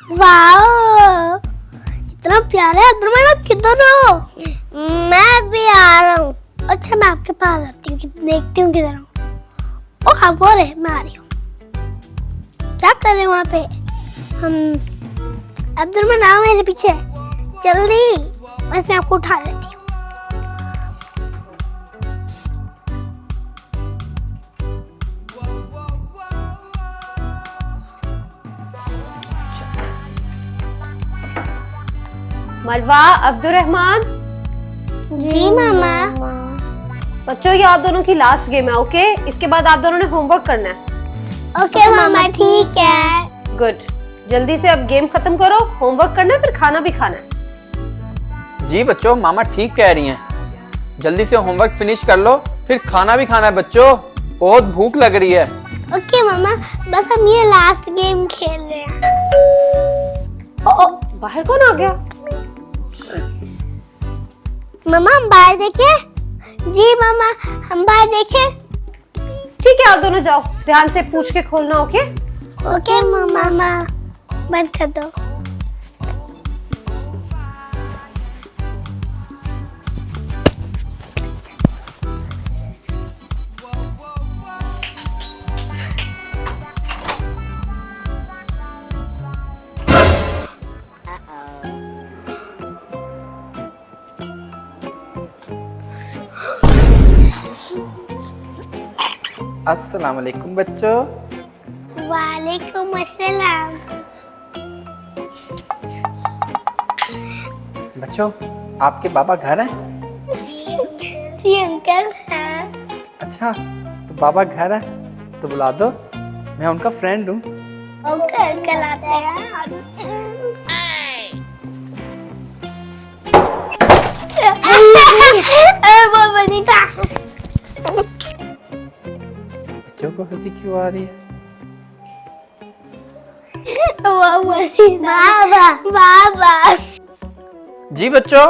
Wow, इतना प्यारा है। अब्दुलरहमान, आप किधर हो? मैं भी आ रहा हूँ। अच्छा, मैं आपके पास आती हूँ, देखती हूँ किधर हूँ। ओ आप बोल रहे, मैं आ रही हूँ। क्या कर रहे हैं वहाँ पे? अब्दुलरहमान आओ मेरे पीछे जल्दी, बस मैं आपको उठा लेती हूँ। मलवा, अब्दुलरहमान। जी मामा। बच्चों, ये आप दोनों की लास्ट गेम है, ओके? इसके बाद आप दोनों ने होमवर्क करना है। ओके मामा, ठीक है। गुड। जल्दी से अब गेम खत्म करो, होमवर्क करना है, फिर खाना भी खाना है। जी बच्चों, मामा ठीक कह रही हैं। जल्दी से होमवर्क फिनिश कर लो, फिर खाना भी खाना है बच्चों, बहुत भूख लग रही है। ओके मामा, बस हम ये लास्ट गेम खेल रहे हैं। ओ, बाहर कौन आ गया? मामा हम बाहर देखें? जी मामा, हम बाहर देखें? ठीक है, आप दोनों जाओ, ध्यान से पूछ के खोलना, ओके? ओके मामा, बंद कर दो। अस्सलाम वालेकुम बच्चों। वालेकुम अस्सलाम। बच्चों, आपके बाबा घर हैं? जी अंकल हैं। अच्छा, तो बाबा घर है तो बुला दो, मैं उनका फ्रेंड हूँ। ओके अंकल, आते हैं। बहुत बड़ी था। बच्चों को हंसी क्यों आ रही है? बाबा बाबा। जी बच्चों।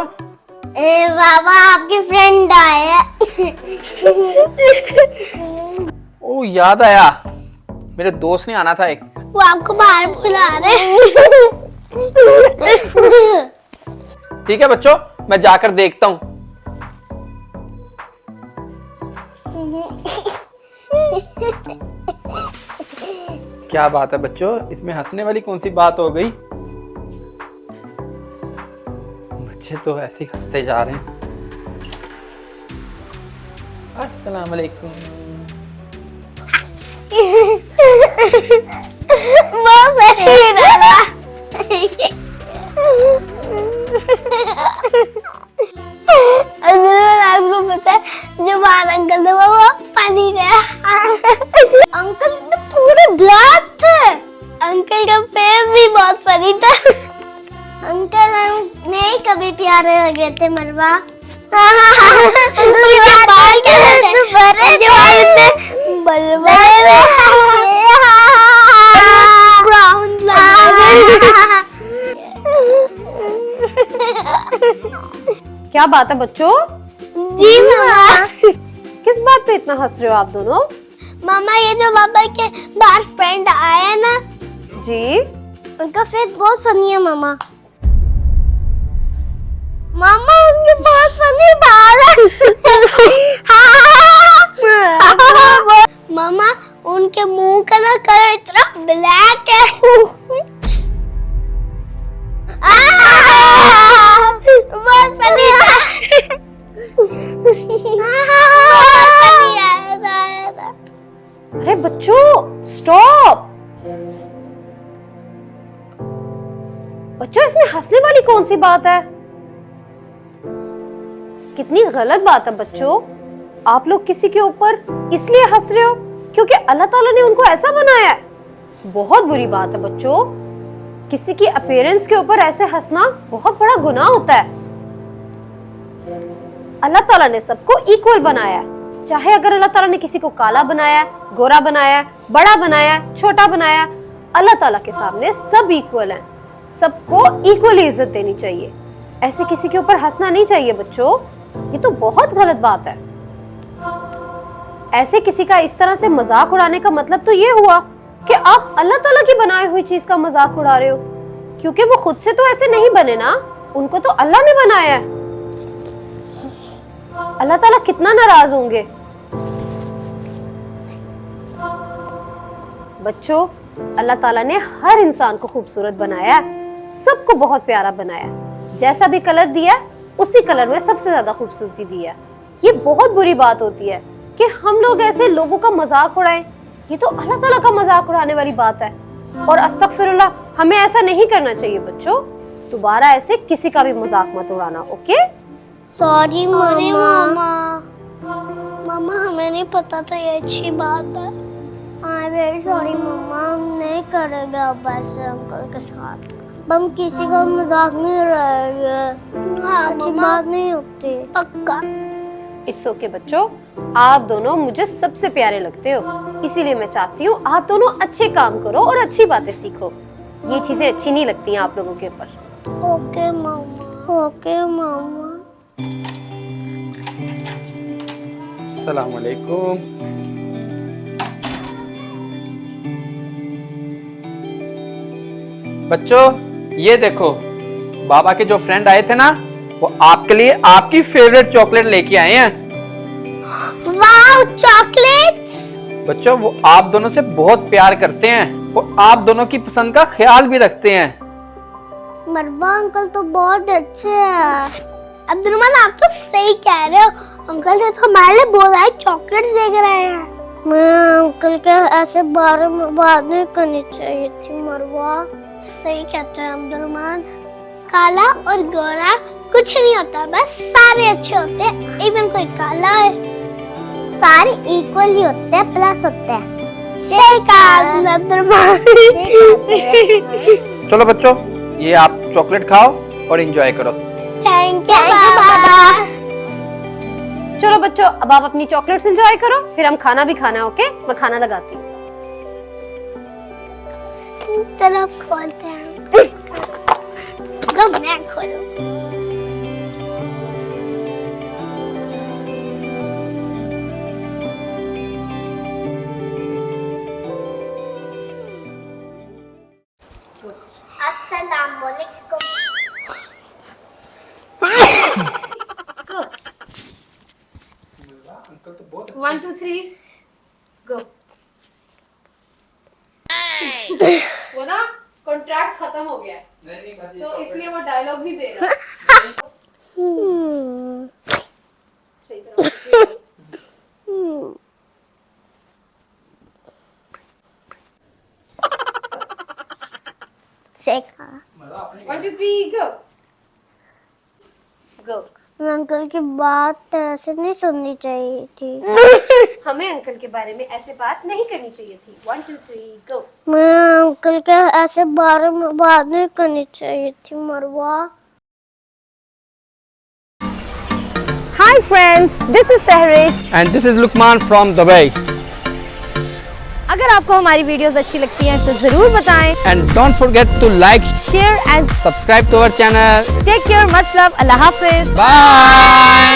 बाबा, आपके फ्रेंड आए हैं। ओ याद आया, मेरे दोस्त ने आना था एक। वो आपको बाहर बुला रहे हैं। ठीक है बच्चों, मैं जाकर देखता हूँ। क्या बात है बच्चों, इसमें हंसने वाली कौन सी बात हो गई? बच्चे तो ऐसे ही हंसते जा रहे हैं। अस्सलाम वालेकुम। आपको पता है, जो बाहर अंकल थे वो फनी थे। अंकल तो पूरे ब्लैक थे। अंकल का फेस भी बहुत फनी था। अंकल नहीं कभी प्यारे लगे थे मरवा। बाल कैसे थे? ब्राउन क्या बात है बच्चों? जी मामा। किस बात पे इतना हंस रहे हो आप दोनों? मामा, ये जो पापा के बाहर फ्रेंड आए हैं ना, जी, उनका फेस बहुत फनी है मामा। मामा, उनके बहुत फनी बाल हैं। मामा, उनके मुंह का ना कलर इतना ब्लैक है। बहुत फनी है। अरे बच्चों, स्टॉप। बच्चों, इसमें हंसने वाली कौन सी बात है? कितनी गलत बात है बच्चों। आप लोग किसी के ऊपर इसलिए हंस रहे हो क्योंकि अल्लाह ताला ने उनको ऐसा बनाया है। बहुत बुरी बात है बच्चों। किसी की अपीयरेंस के ऊपर ऐसे हंसना बहुत बड़ा गुनाह होता है। अल्लाह ताला ने सबको इक्वल बनाया है। चाहे अगर अल्लाह ताला ने किसी को काला बनाया, गोरा बनाया, बड़ा बनाया, छोटा बनाया, अल्लाह ताला के सामने सब इक्वल हैं। सबको इक्वली इज्जत देनी चाहिए। ऐसे किसी के ऊपर हंसना नहीं चाहिए बच्चों, ये तो बहुत गलत बात है। ऐसे किसी का इस तरह से मजाक उड़ाने का मतलब तो ये हुआ कि आप अल्लाह ताला की बनाई हुई चीज का मजाक उड़ा रहे हो। क्योंकि वो खुद से तो ऐसे नहीं बने ना, उनको तो अल्लाह ने बनाया है। अल्लाह ताला कितना नाराज होंगे। बच्चों, अल्लाह ताला ने हर इंसान को खूबसूरत बनाया है, सबको बहुत प्यारा बनाया है। जैसा भी कलर दिया उसी कलर में सबसे ज्यादा खूबसूरती दी है। ये बहुत बुरी बात होती है कि हम लोग ऐसे लोगों का मजाक उड़ाएं। ये तो अल्लाह ताला का मजाक उड़ाने वाली बात है और अस्तगफिरुल्लाह, हमें ऐसा नहीं करना चाहिए बच्चों। दोबारा ऐसे किसी का भी मजाक मत उड़ाना, ओके? सॉरी मामा। मामा हमें नहीं पता था, ये अच्छी बात है। आई वेरी सॉरी मम्मा, हम नहीं करेंगे अब ऐसे अंकल के साथ। हम किसी का मजाक नहीं उड़ाएंगे। हाँ, अच्छी बात नहीं होती। पक्का। इट्स ओके बच्चों, आप दोनों मुझे सबसे प्यारे लगते हो, इसीलिए मैं चाहती हूँ आप दोनों अच्छे काम करो और अच्छी बातें सीखो। ये चीजें अच्छी नहीं लगती हैं आप लोगों के ऊपर। ओके मामा। ओके मामा। अस्सलाम वालेकुम। बच्चों, ये देखो, बाबा के जो फ्रेंड आए थे ना, वो आपके लिए आपकी फेवरेट चॉकलेट लेके आए हैं। Wow, chocolate. बच्चों, वो आप दोनों से बहुत प्यार करते हैं और आप दोनों की पसंद का ख्याल भी रखते हैं। मरवा अंकल तो बहुत अच्छे हैं। अब्दुलरहमान, आप तो सही कह रहे हो। अंकल ने तो हमारे लिए बोला है चॉकलेट देकर आए हैं। मैं अंकल के ऐसे बारे में बात नहीं करनी चाहिए थी मरवा। सही कहते हैं अब्दुलरहमान। काला और गोरा कुछ नहीं होता, बस सारे अच्छे होते हैं। इवन कोई काला है, सारे इक्वल ही होते हैं, प्लस होते हैं। सही कहा अब्दुलरहमान। चलो बच्चों, ये आप चॉकलेट खाओ और एंजॉय करो। थैंक यू बाबा। चलो बच्चों, अब आप अपनी चॉकलेट्स एंजॉय करो, फिर हम खाना भी खाना है, ओके? मैं खाना लगाती हूँ। चलो अब खोलते हैं। लो, मैं खोलूं। अस्सलाम वालेकुम। 1 2 3 गो। वो ना कॉन्ट्रैक्ट खत्म हो गया है, तो इसलिए वो डायलॉग नहीं दे रहा। सही तरह सेका। 1 2 3 गो गो। अंकल की बात ऐसे नहीं सुननी चाहिए थी। हमें अंकल के बारे में ऐसे बात नहीं करनी चाहिए थी। 1 2 3 गो। मैं अंकल के ऐसे बारे में बात नहीं करनी चाहिए थी मरवा। Hi friends, this is Sehrish and this is Luqman from Dubai. अगर आपको हमारी वीडियोस अच्छी लगती हैं तो जरूर बताएं। And don't forget to like, share and subscribe to our channel. Take care, much love, अल्लाह हाफिज। बाय।